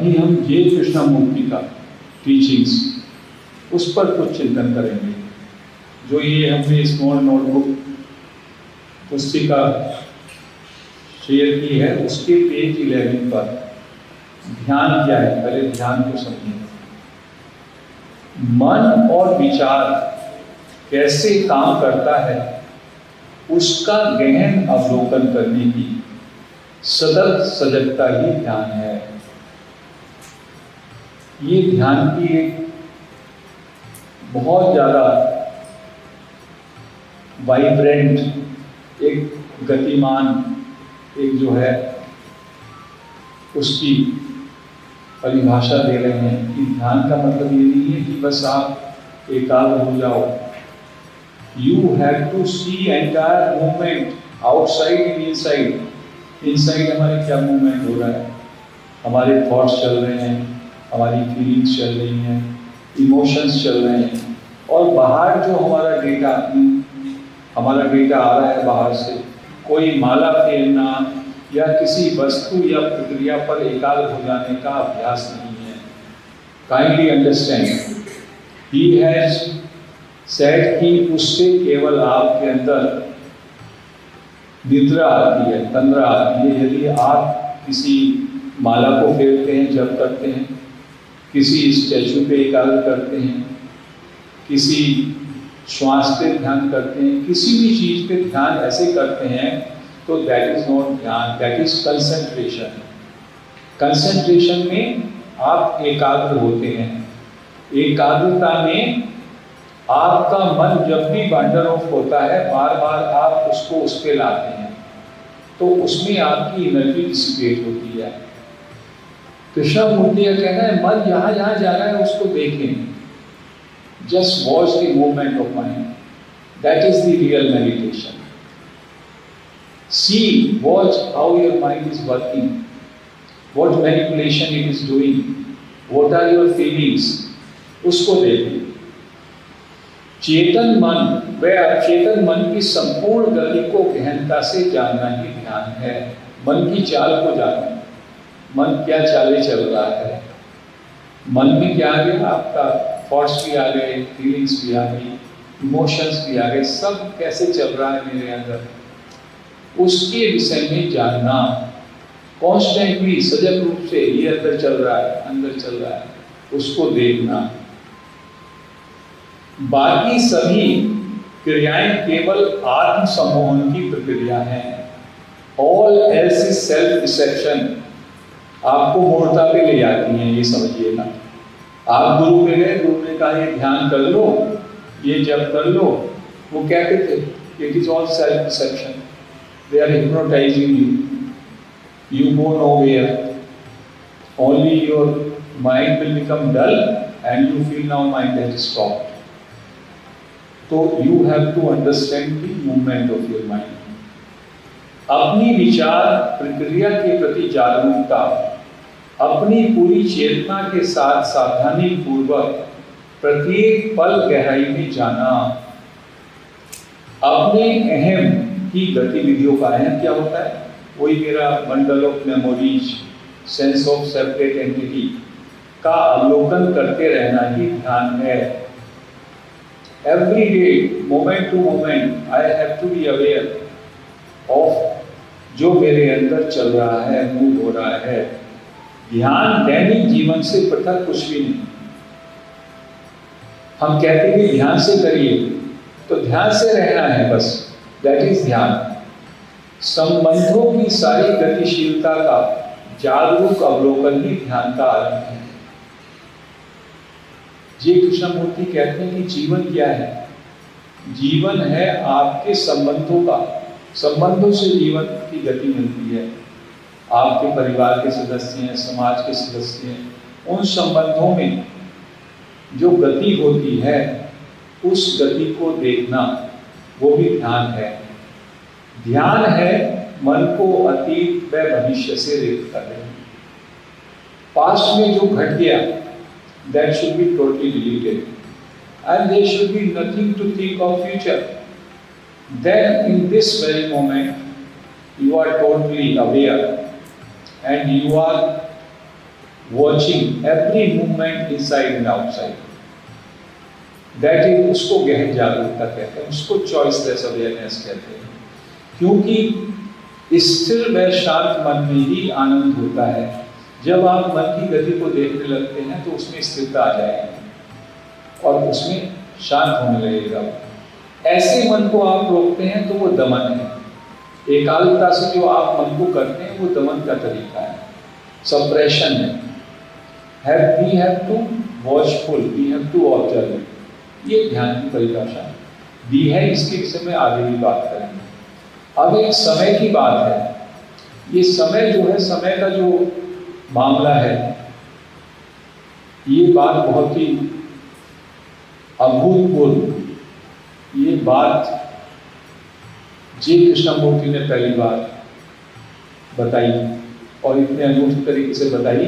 अभी हम ये कृष्णमूर्ति का टीचिंग्स उस पर कुछ चिंतन करेंगे। जो ये हमने स्मॉल नोटबुक पुस्तिका शेयर की है उसके पेज 11 पर ध्यान क्या है, पहले ध्यान को समझें। मन और विचार कैसे काम करता है उसका गहन अवलोकन करने की सतत सजगता ही ध्यान है। ये ध्यान की एक बहुत ज़्यादा वाइब्रेंट, एक गतिमान, एक जो है उसकी परिभाषा दे रहे हैं कि ध्यान का मतलब ये नहीं है कि बस आप एकाग्र हो जाओ। You have to see entire movement outside and inside. Inside हमारे क्या मूवमेंट हो रहा है, हमारे थॉट्स चल रहे हैं, हमारी फीलिंग्स चल रही हैं, इमोशंस चल रहे हैं, और बाहर जो हमारा डेटा आ रहा है बाहर से, कोई माला फेरना या किसी वस्तु या प्रक्रिया पर एकाग्र हो जाने का अभ्यास नहीं है। Kindly understand, he has said कि उससे केवल आपके अंदर निद्रा आती है, तंद्रा आती है। यदि आप किसी माला को फेरते हैं, जप करते हैं, किसी स्टैचू पे एकाग्र करते हैं, किसी श्वास पे ध्यान करते हैं, किसी भी चीज पे ध्यान ऐसे करते हैं, तो दैट इज नॉट ध्यान, दैट इज कंसंट्रेशन। कंसंट्रेशन में आप एकाग्र होते हैं। एकाग्रता में आपका मन जब भी वंडर ऑफ होता है, बार बार आप उसको उस पे लाते हैं, तो उसमें आपकी एनर्जी डिसिपेट होती है। कृष्णमूर्ति का कहना है मन जहाँ जहाँ जा रहा है उसको देखें। Just watch the movement of mind, that is the real meditation. See, watch how your mind is working, what manipulation it is doing, what are your feelings, उसको देखें। चेतन मन व अचेतन मन की संपूर्ण गति को गहनता से जानना ही ध्यान है। मन की चाल को जानना, मन क्या चाले चल रहा है, मन में क्या आ गया, आपका थॉट्स भी आ गए, फीलिंग्स भी आ गई, इमोशंस भी आ गए, सब कैसे चल रहा है मेरे अंदर, उसके विषय में जानना। कॉन्स्टेंटली सजग रूप से ये अंदर चल रहा है, अंदर चल रहा है, उसको देखना। बाकी सभी क्रियाएं केवल आत्म सम्मोहन की प्रक्रिया हैं। All else is self deception. आपको मूर्ता पे ले जाती हैं, ये समझिएगा। आप गुरु पे गए, गुरु ने कहा ये ध्यान कर लो, ये जप कर लो, वो क्या कहते हैं, it is all self deception. They are hypnotizing you. You go nowhere. Only your mind will become dull and you feel now mind has stopped. So you have to understand the movement of your mind. अपनी विचार प्रक्रिया के प्रति जागरूकता, अपनी पूरी चेतना के साथ सावधानी पूर्वक प्रत्येक पल गहराई में जाना। अपने अहम की गतिविधियों का अहम क्या होता है, वही मेरा bundle of memories, sense of separate entity का अवलोकन करते रहना ही ध्यान है। Every day, moment to moment, I have to be aware of जो मेरे अंदर चल रहा है, मूव हो रहा है। ध्यान दैनिक जीवन से पृथक कुछ भी नहीं। हम कहते हैं ध्यान से करिए, तो ध्यान से रहना है बस, दैट इज ध्यान। संबंधों की सारी गतिशीलता का जागरूक अवलोकन ही ध्यान का आरंभ है। ये कृष्णमूर्ति कहते हैं कि जीवन क्या है? जीवन है आपके संबंधों का। संबंधों से जीवन की गति मिलती है। आपके परिवार के सदस्य हैं, समाज के सदस्य हैं, उन संबंधों में जो गति होती है, उस गति को देखना, वो भी ध्यान है। ध्यान है मन को अतीत व भविष्य से रहित कर देना। पास्ट में जो घट गया, that should be totally deleted, and there should be nothing to think of future. Then in this very moment you are totally aware and you are watching every movement inside and outside. That is, उसको गहन जागरूकता कहते हैं, उसको choiceless awareness कहते हैं। क्योंकि स्थिर व शांत मन में ही आनंद होता है। जब आप मन की गति को देखने लगते हैं तो उसमें स्थिरता आ जाएगी और उसमें शांत होने लगेगा। ऐसे मन को आप रोकते हैं तो वो दमन है। एकाग्रता से जो आप मन को करते हैं वो दमन का तरीका है, सप्रेशन है। We have to watchful, we have to observe. ये ध्यान की परिभाषा दी है, इसके विषय में आगे भी बात करेंगे। अब एक समय की बात है। ये समय जो है, समय का जो मामला है, ये बात बहुत ही अभूतपूर्व, ये बात जी कृष्णमूर्ति ने पहली बार बताई और इतने अनूठे तरीके से बताई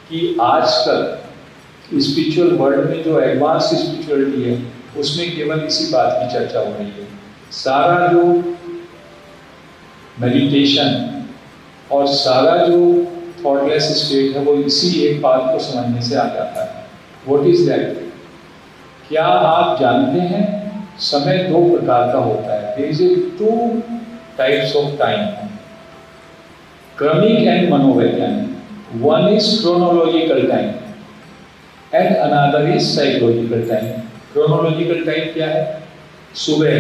कि आजकल स्पिरिचुअल वर्ल्ड में जो एडवांस स्पिरिचुअलिटी है उसमें केवल इसी बात की चर्चा हो रही है। सारा जो मेडिटेशन और सारा जो थॉटलेस स्टेट है वो इसी एक बात को समझने से आ जाता है। What is that? क्या आप जानते हैं समय दो प्रकार का होता है। There is two types of time, क्रमिक एंड मनोवैज्ञानिक। One is chronological time and another is psychological time. क्रोनोलॉजिकल टाइम क्या है? सुबह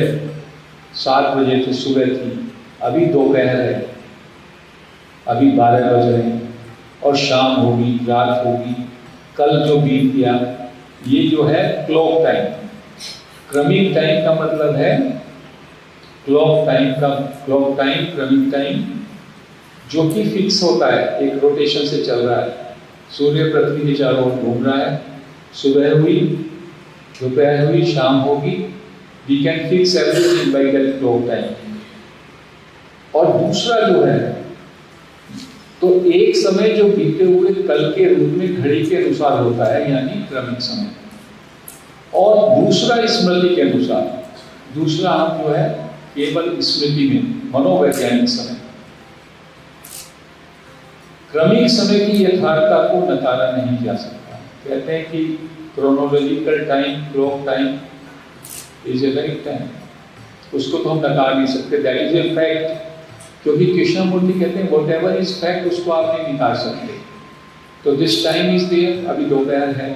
7 बजे थे, सुबह थी, अभी दोपहर है, अभी 12 बज रहे हैं और शाम होगी, रात होगी, कल जो बीत गया, ये जो है क्लॉक टाइम। क्रमिक टाइम का मतलब है क्लॉक टाइम का, क्लॉक टाइम, क्रमिक टाइम जो कि फिक्स होता है, एक रोटेशन से चल रहा है। सूर्य पृथ्वी के चारों ओर घूम रहा है, सुबह हुई, दोपहर हुई, शाम होगी। We can fix everything by that clock time. और दूसरा जो है, तो एक समय जो बीते हुए कल के रूप में घड़ी के अनुसार होता है, यानी क्रमिक समय, और दूसरा स्मृति के अनुसार। दूसरा हम जो है केवल स्मृति में, मनोवैज्ञानिक समय। क्रमिक समय की यथार्थता को नकारा नहीं जा सकता। कहते हैं कि chronological time, clock time is a right time, उसको तो हम नकार नहीं सकते, दैट इज ए फैक्ट। क्योंकि कृष्णमूर्ति कहते हैं व्हाट एवर इज फैक्ट, उसको आप नहीं निकाल सकते। तो दिस टाइम इज देयर, अभी दोपहर है,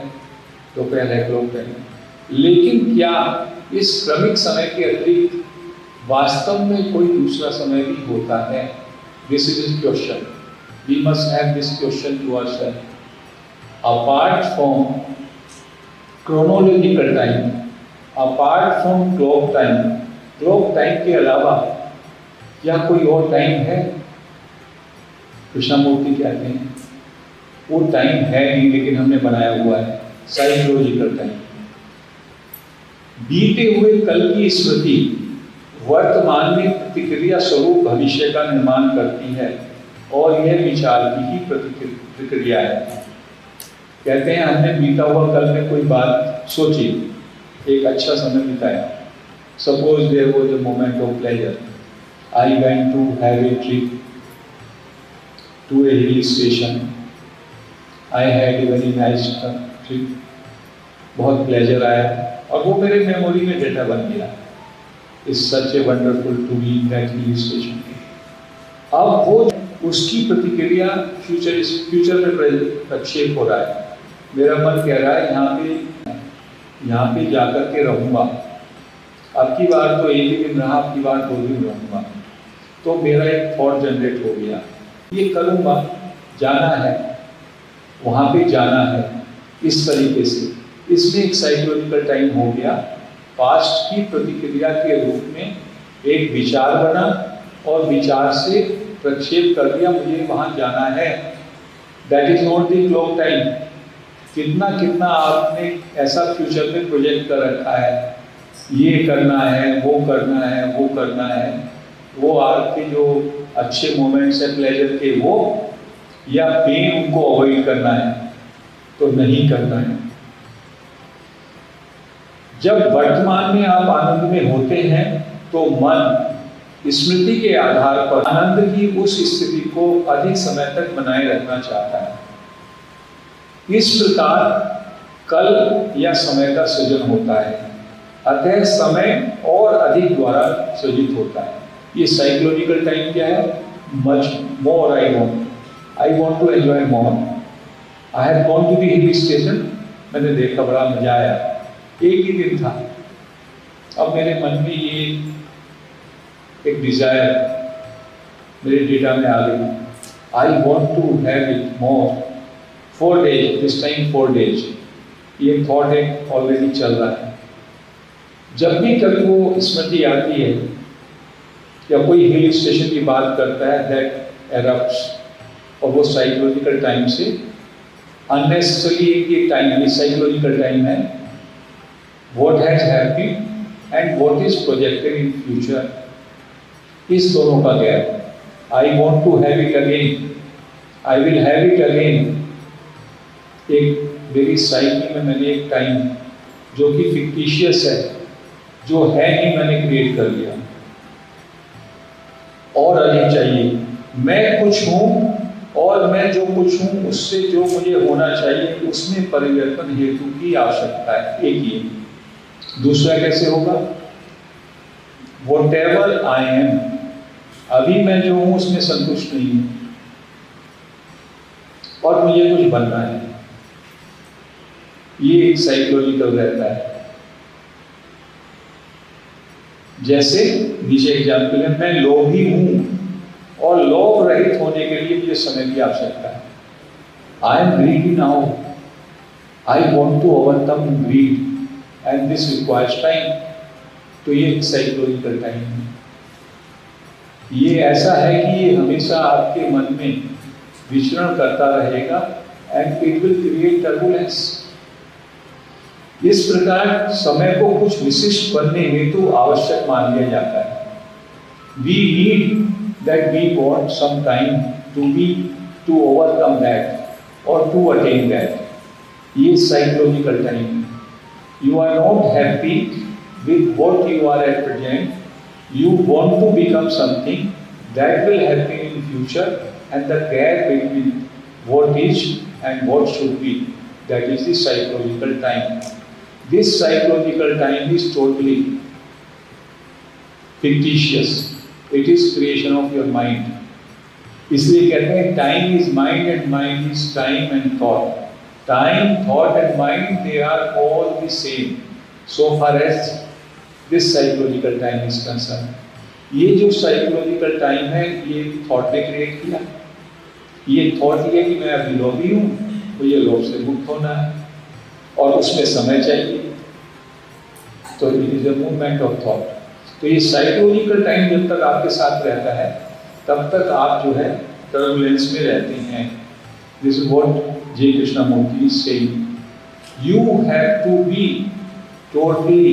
दोपहर है, क्लॉक टाइम। लेकिन क्या इस क्रमिक समय के अतिरिक्त वास्तव में कोई दूसरा समय भी होता है? This is question, we must have this question to ourselves. Apart from chronological time, apart from clock time, clock time के अलावा क्या कोई और टाइम है? कृष्णमूर्ति कहते हैं वो टाइम है नहीं, लेकिन हमने बनाया हुआ है, साइकोलॉजिकल टाइम। बीते हुए कल की स्मृति वर्तमान में प्रतिक्रिया स्वरूप भविष्य का निर्माण करती है और यह विचार की ही प्रतिक्रिया है। कहते हैं हमने बीता हुआ कल में कोई बात सोची, एक अच्छा समय बिताया। Suppose there was a moment of pleasure, I went to have a trip to a hill station, I had a very nice trip, बहुत प्लेजर आया और वो मेरे मेमोरी में डेटा बन गया। It's such a wonderful to be in that hill station. अब वो उसकी प्रतिक्रिया फ्यूचर में प्रक्षेप हो रहा है। मेरा मन कह रहा है यहाँ पे जाकर के रहूँगा, अब की बार तो एक ही दिन रहा, अब की बार 2 दिन रहूँगा। तो मेरा एक थॉट जनरेट हो गया, ये करूँगा, जाना है, वहाँ पे जाना है, इस तरीके से। इसमें एक साइकोलॉजिकल टाइम हो गया। पास्ट की प्रतिक्रिया के रूप में एक विचार बना और विचार से प्रक्षेप कर दिया, मुझे वहाँ जाना है। That is not the clock time. कितना कितना आपने ऐसा फ्यूचर में प्रोजेक्ट कर रखा है, ये करना है, वो करना है, वो करना है, वो आपके जो अच्छे मोमेंट्स हैं प्लेजर के, वो या पेन उनको अवॉइड करना है, तो नहीं करना है। जब वर्तमान में आप आनंद में होते हैं तो मन स्मृति के आधार पर आनंद की उस स्थिति को अधिक समय तक बनाए रखना चाहता है। इस प्रकार कल या समय का सृजन होता है, अतः समय और अधिक द्वारा सृजित होता है। ये साइकोलॉजिकल टाइम क्या है? Much more I want to enjoy more. I have gone to the hill station, मैंने देखा, बड़ा मजा आया, एक ही दिन था। अब मेरे मन में ये एक डिजायर मेरे डेटा में आ गई, I want to have it more 4 days, this time 4 days। ये थॉट एक ऑलरेडी चल रहा है। जब भी कभी वो स्मृति आती है या कोई हिल स्टेशन की बात करता है, दैट एरप्ट्स, और वो साइकोलॉजिकल टाइम से अननेसेसरली, ये टाइम, ये साइकोलॉजिकल टाइम है, what has happened and what is projected in future, इस दोनों का gap. I want to have it again, I will have it again. एक मेरी साइकी में मैंने एक टाइम जो कि फिक्टिशियस है, जो है नहीं, मैंने क्रिएट कर लिया, और अधिक चाहिए। मैं कुछ हूँ और मैं जो कुछ हूँ उससे जो मुझे होना चाहिए उसमें परिवर्तन हेतु की आवश्यकता है, एक ये। दूसरा कैसे होगा? Whatever I am, अभी मैं जो हूँ उसमें संतुष्ट नहीं हूँ और मुझे कुछ बनना है, ये एक साइकोलॉजिकल रहता है। जैसे नीचे एग्जाम्पल है, मैं लोभी हूं और लोभ रहित होने के लिए मुझे समय की आवश्यकता है। I am greedy now, I want to overcome greed and this requires time. तो ये साइकोलॉजिकल टाइम है। ये ऐसा है कि ये हमेशा आपके मन में विचरण करता रहेगा and it will create turbulence. इस प्रकार समय को कुछ विशिष्ट बनने हेतु आवश्यक मान लिया जाता है। We need that, we want some time to overcome that or to attain that. ये psychological time है। You are not happy with what you are at present. You want to become something that will happen in future, and the gap between what is and what should be, that is the psychological time. This psychological time is totally fictitious. It is creation of your mind. इसलिए कहते हैं time is mind and mind is time and thought. Time, thought and mind, they are all the same so far as this psychological time is concerned. ये जो psychological time है, ये thought ने create किया। ये thought ये कि मैं अभी लोभी हूँ, मुझे लोभ से मुक्त होना है और उसमें समय चाहिए, तो it is a movement of thought. तो ये साइकोलॉजिकल टाइम जब तक आपके साथ रहता है तब तक आप जो है टर्बुलेंस में रहते हैं। This is what J Krishnamurti is saying. You have to be totally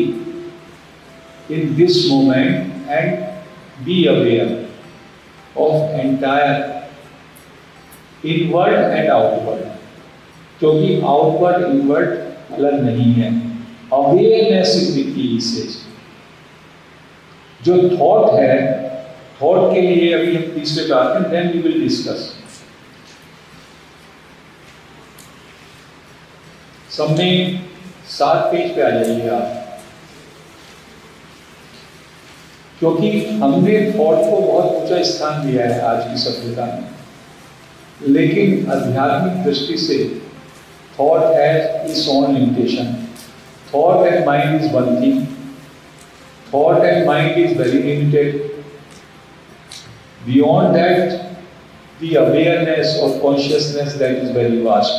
in this moment and be aware of entire inward and outward, क्योंकि आउटवर्ड इनवर्ड अलग नहीं है। Awareness is the key essence. जो थॉट है, thought के लिए अभी हम तीसरे पे आते हैं, देन वी विल डिस्कस। सब में 7 पेज पे आ जाइए आप, क्योंकि हमने थॉट को बहुत ऊंचा स्थान दिया है आज की सभ्यता में, लेकिन आध्यात्मिक दृष्टि से thought has its own limitation. Thought and mind is one thing. Thought and mind is very limited. Beyond that, the awareness or consciousness, that is very vast.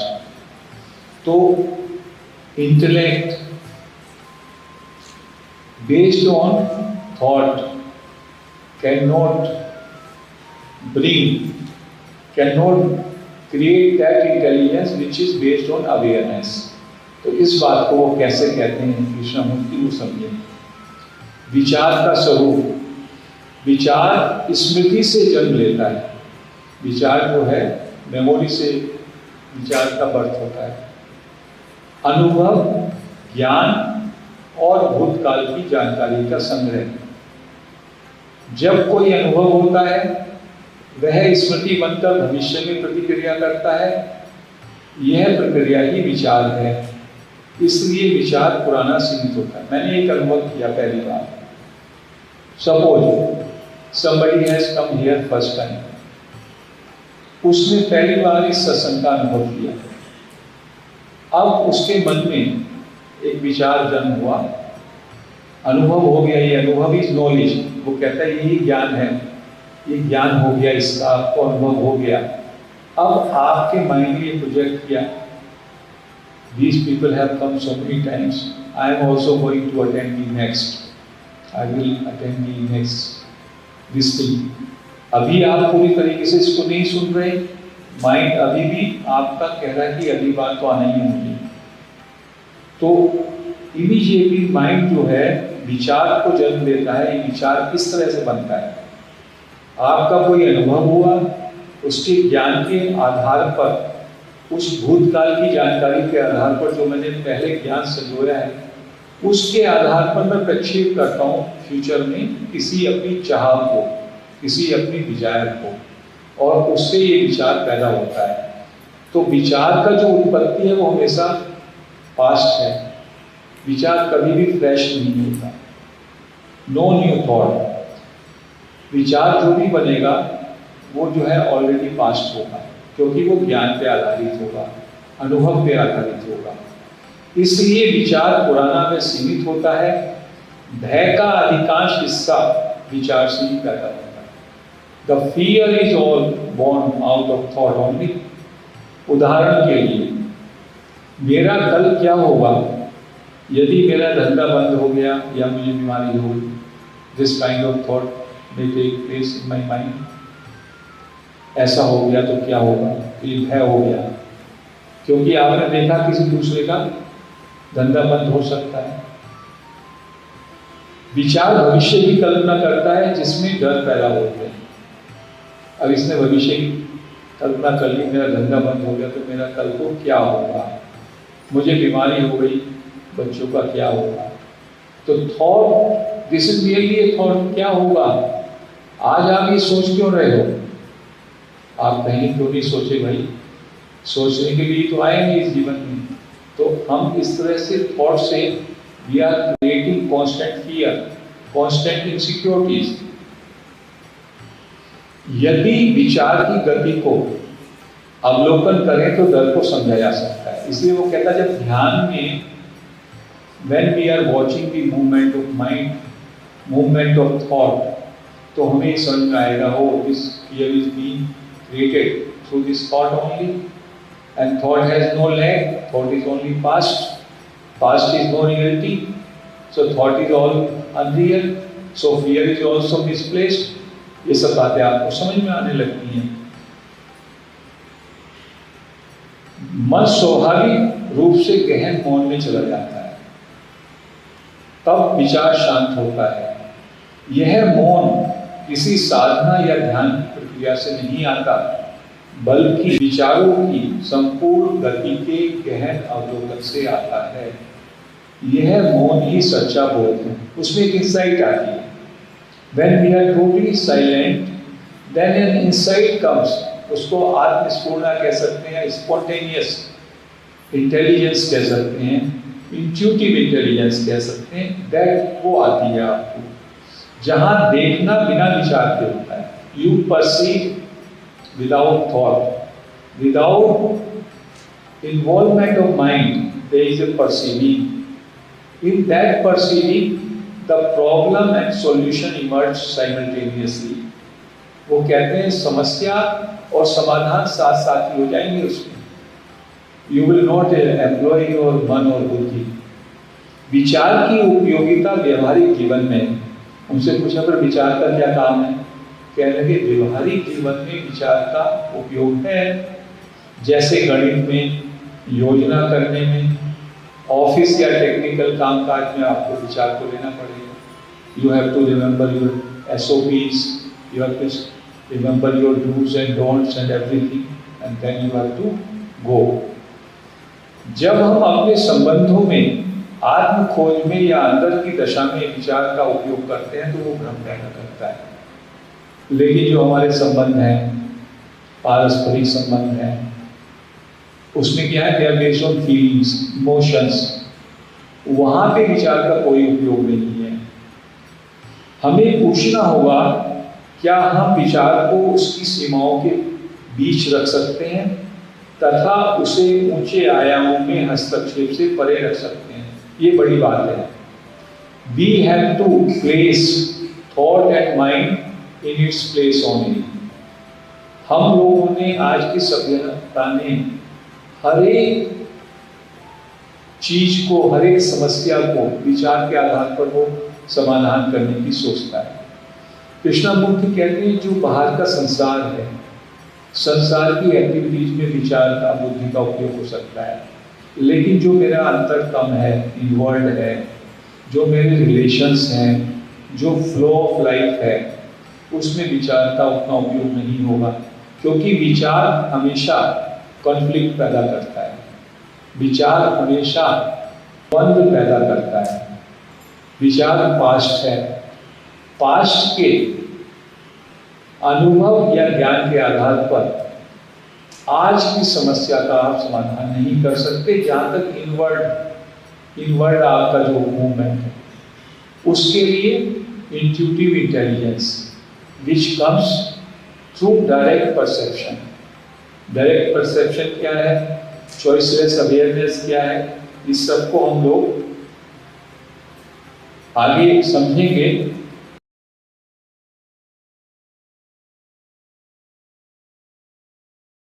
So, intellect based on thought cannot create that intelligence which is based on awareness. तो इस बात को वो कैसे कहते हैं कृष्णमूर्ति, वो समझे। विचार का स्वरूप, विचार स्मृति से जन्म लेता है। विचार जो है मेमोरी से विचार का बर्थ होता है। अनुभव, ज्ञान और भूतकाल की जानकारी का संग्रह। जब कोई अनुभव होता है वह स्मृति बनकर भविष्य में प्रतिक्रिया करता है यह प्रक्रिया ही विचार है, इसलिए विचार पुराना सीमित होता है। मैंने एक अनुभव किया पहली बार। Suppose somebody has come here first time, उसने पहली बार इस सत्संग का अनुभव किया। अब उसके मन में एक विचार जन्म हुआ, अनुभव हो गया। ये अनुभव इज नॉलेज, वो कहता है यही ज्ञान है, ये ज्ञान हो गया, इसका आपको अनुभव हो गया। अब आपके माइंड में ये प्रोजेक्ट किया, these people have come so many times, I am also going to attend the next, I will attend the next this thing। अभी आप पूरी तरीके से इसको नहीं सुन रहे, माइंड अभी भी आपका कह रहा है कि अगली बार तो आना ही होगी। तो इमीडिएटली माइंड जो है विचार को जन्म देता है। ये विचार किस तरह से बनता है? आपका कोई अनुभव हुआ, उसके ज्ञान के आधार पर, उस भूतकाल की जानकारी के आधार पर जो मैंने पहले ज्ञान संजोया है, उसके आधार पर मैं प्रक्षेप करता हूँ फ्यूचर में किसी अपनी चाह को, किसी अपनी डिजायर को, और उससे ये विचार पैदा होता है। तो विचार का जो उत्पत्ति है वो हमेशा पास्ट है। विचार कभी भी फ्रेश नहीं होता। No new thought. विचार जो भी बनेगा वो जो है ऑलरेडी पास्ट होगा, क्योंकि वो ज्ञान पे आधारित होगा, अनुभव पे आधारित होगा। इसलिए विचार पुराना में सीमित होता है। भय का अधिकांश हिस्सा विचार से ही पैदा होता है। The fear is all born out of thought only. उदाहरण के लिए, मेरा कल क्या होगा यदि मेरा धंधा बंद हो गया या मुझे बीमारी हो गई? This kind of thought may take place in my mind. ऐसा हो गया तो क्या होगा? ये भय हो गया, क्योंकि आपने देखा किसी दूसरे का धंधा बंद हो सकता है। विचार भविष्य की कल्पना करता है जिसमें डर पैदा होते हैं। अब इसने भविष्य की कल्पना कर ली, मेरा धंधा बंद हो गया तो मेरा कल को क्या होगा, मुझे बीमारी हो गई, बच्चों का क्या होगा। तो thought, this is really a thought, क्या होगा। आज आप ये सोच क्यों रहे हो? आप कहीं क्यों नहीं सोचे भाई? सोचने के लिए तो आएंगे इस जीवन में। तो हम इस तरह से थॉट से we are creating constant fear, constant insecurities. यदि विचार की गति को अवलोकन करें तो डर को समझा जा सकता है। इसलिए वो कहता है जब ध्यान में when we are watching the movement of mind, movement of thought, तो हमें समझ में आएगा हो this fear is being created through this thought only, and thought has no leg, thought is only past, past is no reality, so thought is all unreal, so fear is also misplaced। ये सब बातें आपको समझ में आने लगती हैं। मन स्वाभाविक रूप से गहन मौन में चला जाता है, तब विचार शांत होता है। यह मौन किसी साधना या ध्यान प्रक्रिया से नहीं आता, बल्कि विचारों की संपूर्ण गति के गहन अवलोकन से आता है। यह मौन ही सच्चा बोध है। उसमें एक इंसाइट आती है। When we are totally silent, then an insight comes। उसको आत्मस्फूर्णा कह सकते हैं, स्पॉन्टेनियस इंटेलिजेंस कह सकते हैं, इंट्यूटिव इंटेलिजेंस कह सकते हैं। दैट वो आती है आपको, जहां देखना बिना विचार के होता है। You perceive without thought, without involvement of mind, there is a perceiving. In that perceiving the problem and solution emerge simultaneously. वो कहते हैं समस्या और समाधान साथ साथ ही हो जाएंगे उसमें। You will not employ your मन और बुद्धि। विचार की उपयोगिता व्यवहारिक जीवन में, उनसे पूछा पर विचार का क्या काम है? कह लगे व्यवहारिक जीवन में विचार का उपयोग है, जैसे गणित में, योजना करने में, ऑफिस या टेक्निकल काम काज में आपको विचार को लेना पड़ेगा। You have to remember your SOPs, you have to remember your do's and don'ts and everything, and then you have to go। जब हम अपने संबंधों में, आत्म खोज में या अंदर की दशा में विचार का उपयोग करते हैं तो वो भ्रम पैदा करता है। लेकिन जो हमारे संबंध हैं, पारस्परिक संबंध हैं, उसमें क्या है, they are based on feelings, emotions. वहां पे विचार का कोई उपयोग नहीं है। हमें पूछना होगा क्या हम विचार को उसकी सीमाओं के बीच रख सकते हैं तथा उसे ऊंचे आयामों में हस्तक्षेप से परे रख सकते हैं। ये बड़ी बात है। We have to place thought and mind in its place only। हम लोगों ने, आज की सभ्यता ने हर एक चीज को, हर एक समस्या को विचार के आधार पर वो समाधान करने की सोचता है। कृष्णमूर्ति कहते हैं जो बाहर का संसार है, संसार की एक्टिविटीज में विचार का, बुद्धि का उपयोग हो सकता है, लेकिन जो मेरा अंतरतम है, इनवर्ल्ड है, जो मेरे रिलेशंस हैं, जो फ्लो ऑफ लाइफ है, उसमें विचार का उतना उपयोग नहीं होगा, क्योंकि विचार हमेशा कॉन्फ्लिक्ट पैदा करता है, विचार हमेशा द्वंद्व पैदा करता है। विचार पास्ट है, पास्ट के अनुभव या ज्ञान के आधार पर आज की समस्या का आप समाधान नहीं कर सकते, जहाँ तक इनवर्ड आपका जो मूवमेंट है, उसके लिए intuitive intelligence which comes through direct perception. Direct perception क्या है, चॉइसलेस अवेयरनेस क्या है, इस सब को हम लोग आगे समझेंगे।